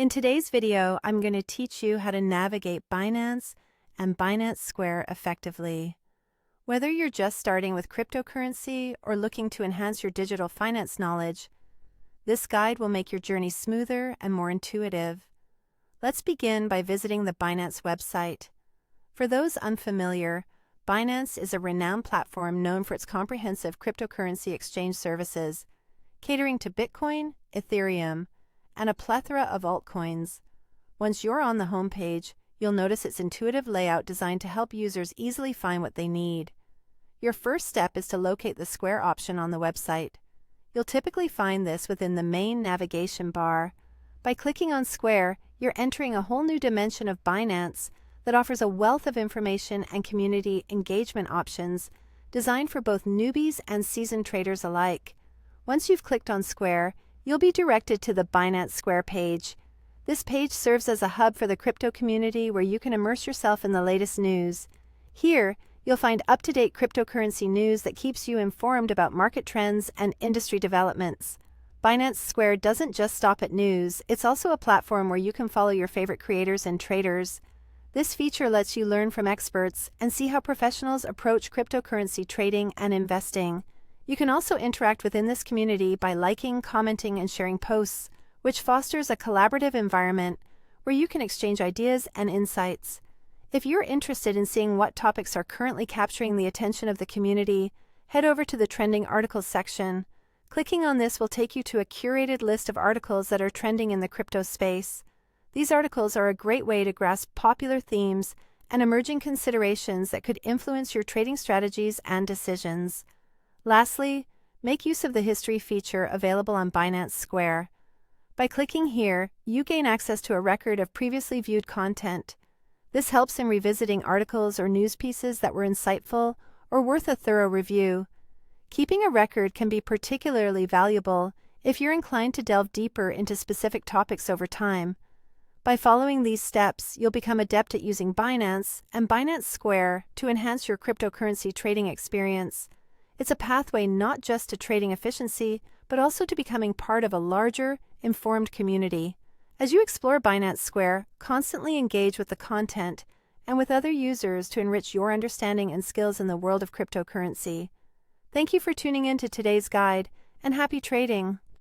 In today's video, I'm going to teach you how to navigate Binance and Binance Square effectively. Whether you're just starting with cryptocurrency or looking to enhance your digital finance knowledge, this guide will make your journey smoother and more intuitive. Let's begin by visiting the Binance website. For those unfamiliar, Binance is a renowned platform known for its comprehensive cryptocurrency exchange services, catering to Bitcoin, Ethereum, and a plethora of altcoins. Once you're on the homepage, you'll notice its intuitive layout designed to help users easily find what they need. Your first step is to locate the Square option on the website. You'll typically find this within the main navigation bar. By clicking on Square, you're entering a whole new dimension of Binance that offers a wealth of information and community engagement options designed for both newbies and seasoned traders alike. Once you've clicked on Square, you'll be directed to the Binance Square page. This page serves as a hub for the crypto community where you can immerse yourself in the latest news. Here, you'll find up-to-date cryptocurrency news that keeps you informed about market trends and industry developments. Binance Square doesn't just stop at news, it's also a platform where you can follow your favorite creators and traders. This feature lets you learn from experts and see how professionals approach cryptocurrency trading and investing. You can also interact within this community by liking, commenting, and sharing posts, which fosters a collaborative environment where you can exchange ideas and insights. If you're interested in seeing what topics are currently capturing the attention of the community, head over to the Trending Articles section. Clicking on this will take you to a curated list of articles that are trending in the crypto space. These articles are a great way to grasp popular themes and emerging considerations that could influence your trading strategies and decisions. Lastly, make use of the history feature available on Binance Square. By clicking here, you gain access to a record of previously viewed content. This helps in revisiting articles or news pieces that were insightful or worth a thorough review. Keeping a record can be particularly valuable if you're inclined to delve deeper into specific topics over time. By following these steps, you'll become adept at using Binance and Binance Square to enhance your cryptocurrency trading experience. It's a pathway not just to trading efficiency, but also to becoming part of a larger, informed community. As you explore Binance Square, constantly engage with the content and with other users to enrich your understanding and skills in the world of cryptocurrency. Thank you for tuning in to today's guide, and happy trading!